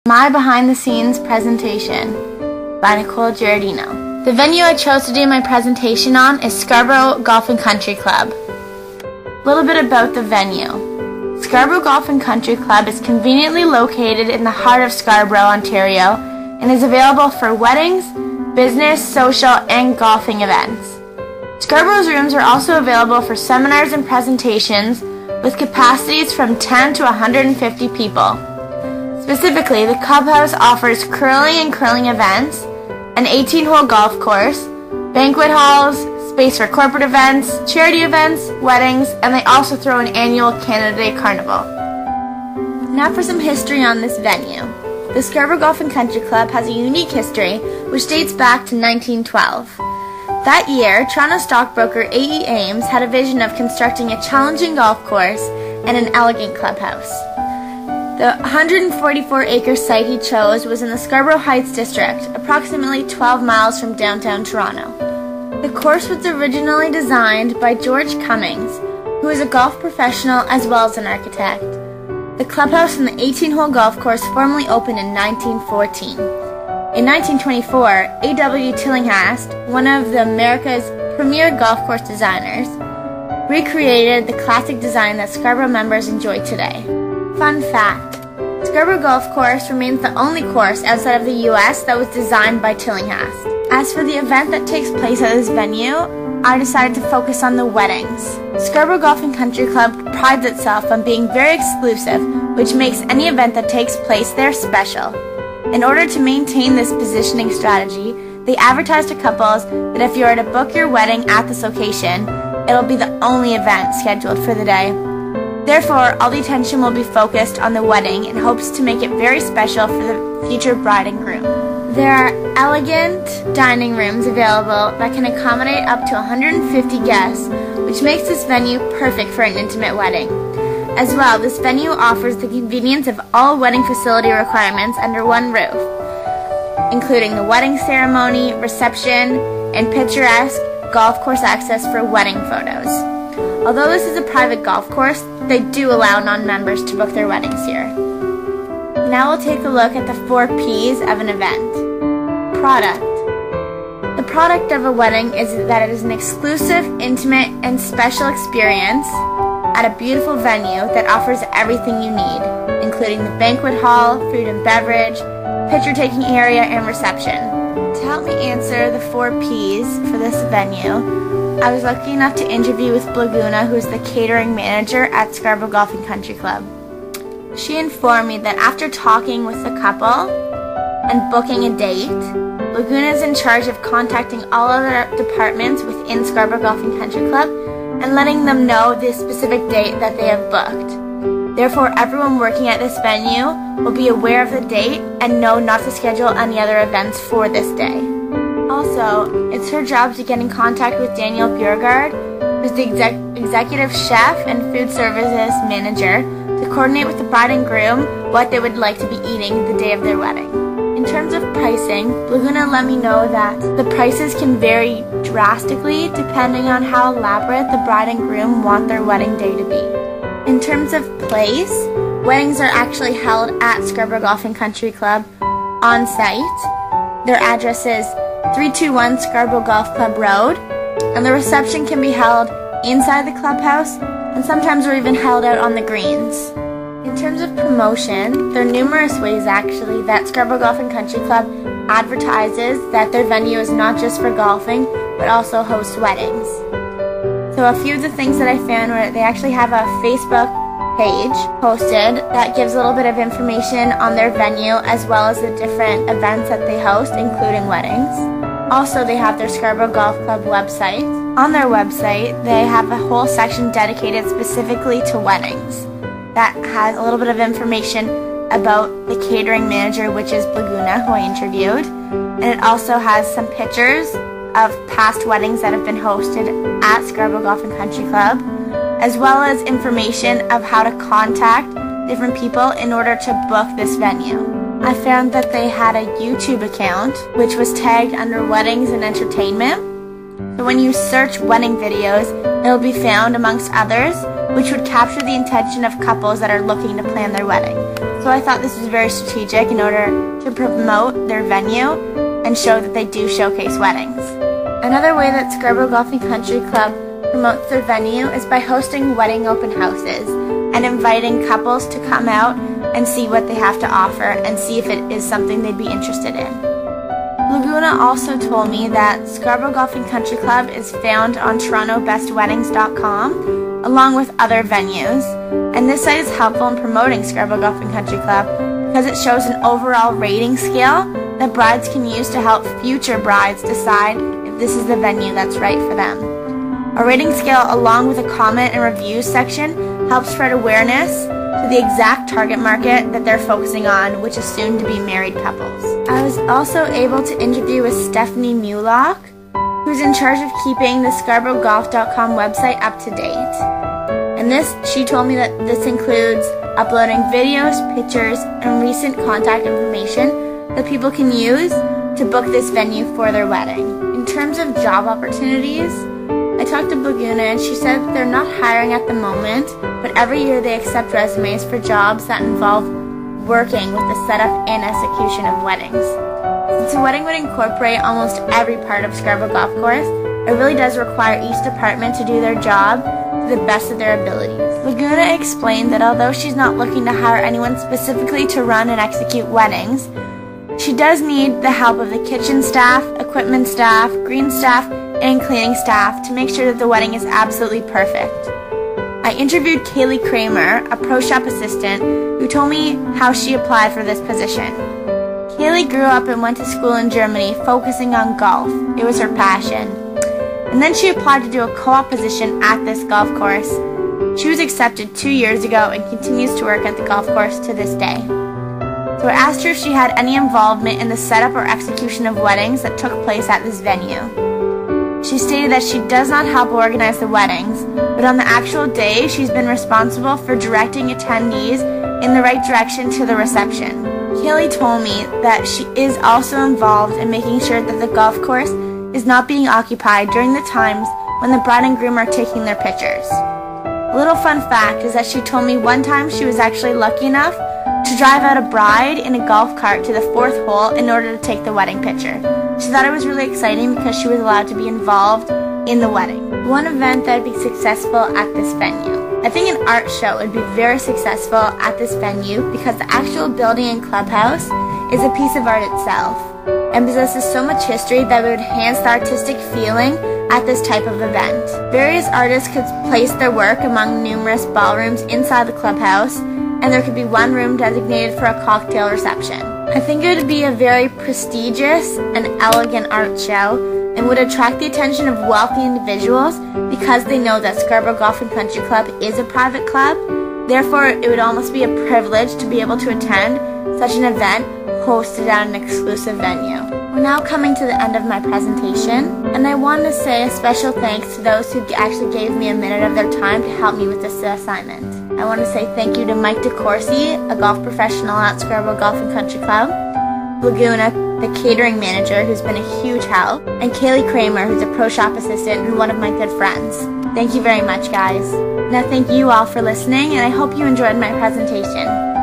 My behind the scenes presentation by Nicole Giardino. The venue I chose to do my presentation on is Scarboro Golf and Country Club. A little bit about the venue. Scarboro Golf and Country Club is conveniently located in the heart of Scarboro, Ontario, and is available for weddings, business, social, and golfing events. Scarborough's rooms are also available for seminars and presentations with capacities from 10 to 150 people. Specifically, the clubhouse offers curling and curling events, an 18-hole golf course, banquet halls, space for corporate events, charity events, weddings, and they also throw an annual Canada Day Carnival. Now for some history on this venue. The Scarboro Golf and Country Club has a unique history which dates back to 1912. That year, Toronto stockbroker A.E. Ames had a vision of constructing a challenging golf course and an elegant clubhouse. The 144-acre site he chose was in the Scarborough Heights district, approximately 12 miles from downtown Toronto. The course was originally designed by George Cummings, who is a golf professional as well as an architect. The clubhouse and the 18-hole golf course formally opened in 1914. In 1924, A.W. Tillinghast, one of America's premier golf course designers, recreated the classic design that Scarborough members enjoy today. Fun fact, Scarborough Golf Course remains the only course outside of the U.S. that was designed by Tillinghast. As for the event that takes place at this venue, I decided to focus on the weddings. Scarborough Golf and Country Club prides itself on being very exclusive, which makes any event that takes place there special. In order to maintain this positioning strategy, they advertise to couples that if you are to book your wedding at this location, it'll be the only event scheduled for the day. Therefore, all the attention will be focused on the wedding in hopes to make it very special for the future bride and groom. There are elegant dining rooms available that can accommodate up to 150 guests, which makes this venue perfect for an intimate wedding. As well, this venue offers the convenience of all wedding facility requirements under one roof, including the wedding ceremony, reception, and picturesque golf course access for wedding photos. Although this is a private golf course, they do allow non-members to book their weddings here. Now we'll take a look at the 4 P's of an event. Product. The product of a wedding is that it is an exclusive, intimate, and special experience at a beautiful venue that offers everything you need, including the banquet hall, food and beverage, picture-taking area, and reception. To help me answer the 4 P's for this venue, I was lucky enough to interview with Laguna, who is the catering manager at Scarborough Golf and Country Club. She informed me that after talking with the couple and booking a date, Laguna is in charge of contacting all other departments within Scarborough Golf and Country Club and letting them know the specific date that they have booked. Therefore, everyone working at this venue will be aware of the date and know not to schedule any other events for this day. Also, it's her job to get in contact with Daniel Beauregard, who's the executive chef and food services manager, to coordinate with the bride and groom what they would like to be eating the day of their wedding. In terms of pricing, Laguna let me know that the prices can vary drastically depending on how elaborate the bride and groom want their wedding day to be. In terms of place, weddings are actually held at Scarborough Golf and Country Club on site. Their address is 321 Scarborough Golf Club Road, and the reception can be held inside the clubhouse, and sometimes are even held out on the greens. In terms of promotion, there are numerous ways actually that Scarborough Golf and Country Club advertises that their venue is not just for golfing, but also hosts weddings. So a few of the things that I found were they actually have a Facebook page posted that gives a little bit of information on their venue as well as the different events that they host, including weddings. Also, they have their Scarborough Golf Club website. On their website, they have a whole section dedicated specifically to weddings that has a little bit of information about the catering manager, which is Laguna, who I interviewed. And it also has some pictures of past weddings that have been hosted at Scarborough Golf and Country Club, as well as information of how to contact different people in order to book this venue. I found that they had a YouTube account which was tagged under weddings and entertainment. So when you search wedding videos, it'll be found amongst others which would capture the intention of couples that are looking to plan their wedding. So I thought this was very strategic in order to promote their venue and show that they do showcase weddings. Another way that Scarboro Golf and Country Club promotes their venue is by hosting wedding open houses and inviting couples to come out and see what they have to offer and see if it is something they'd be interested in. Laguna also told me that Scarboro Golf and Country Club is found on TorontoBestWeddings.com along with other venues, and this site is helpful in promoting Scarboro Golf and Country Club because it shows an overall rating scale that brides can use to help future brides decide if this is the venue that's right for them. A rating scale along with a comment and reviews section helps spread awareness to the exact target market that they're focusing on, which is soon to be married couples. I was also able to interview with Stephanie Mulock, who's in charge of keeping the ScarboroughGolf.com website up to date. And she told me that this includes uploading videos, pictures, and recent contact information that people can use to book this venue for their wedding. In terms of job opportunities, I talked to Laguna and she said that they're not hiring at the moment, but every year they accept resumes for jobs that involve working with the setup and execution of weddings. Since a wedding would incorporate almost every part of Scarborough Golf Course, it really does require each department to do their job to the best of their abilities. Laguna explained that although she's not looking to hire anyone specifically to run and execute weddings, she does need the help of the kitchen staff, equipment staff, green staff, and cleaning staff to make sure that the wedding is absolutely perfect. I interviewed Kaylee Kramer, a pro shop assistant, who told me how she applied for this position. Kaylee grew up and went to school in Germany focusing on golf. It was her passion. And then she applied to do a co-op position at this golf course. She was accepted 2 years ago and continues to work at the golf course to this day. So I asked her if she had any involvement in the setup or execution of weddings that took place at this venue. She stated that she does not help organize the weddings, but on the actual day, she's been responsible for directing attendees in the right direction to the reception. Kaylee told me that she is also involved in making sure that the golf course is not being occupied during the times when the bride and groom are taking their pictures. A little fun fact is that she told me one time she was actually lucky enough to drive out a bride in a golf cart to the 4th hole in order to take the wedding picture. She thought it was really exciting because she was allowed to be involved in the wedding. One event that would be successful at this venue. I think an art show would be very successful at this venue because the actual building and clubhouse is a piece of art itself and possesses so much history that it would enhance the artistic feeling at this type of event. Various artists could place their work among numerous ballrooms inside the clubhouse, and there could be one room designated for a cocktail reception. I think it would be a very prestigious and elegant art show and would attract the attention of wealthy individuals because they know that Scarborough Golf and Country Club is a private club. Therefore, it would almost be a privilege to be able to attend such an event hosted at an exclusive venue. We're now coming to the end of my presentation, and I want to say a special thanks to those who actually gave me a minute of their time to help me with this assignment. I want to say thank you to Mike DeCourcy, a golf professional at Scarborough Golf and Country Club, Laguna, the catering manager, who's been a huge help, and Kaylee Kramer, who's a pro shop assistant and one of my good friends. Thank you very much, guys. Now thank you all for listening, and I hope you enjoyed my presentation.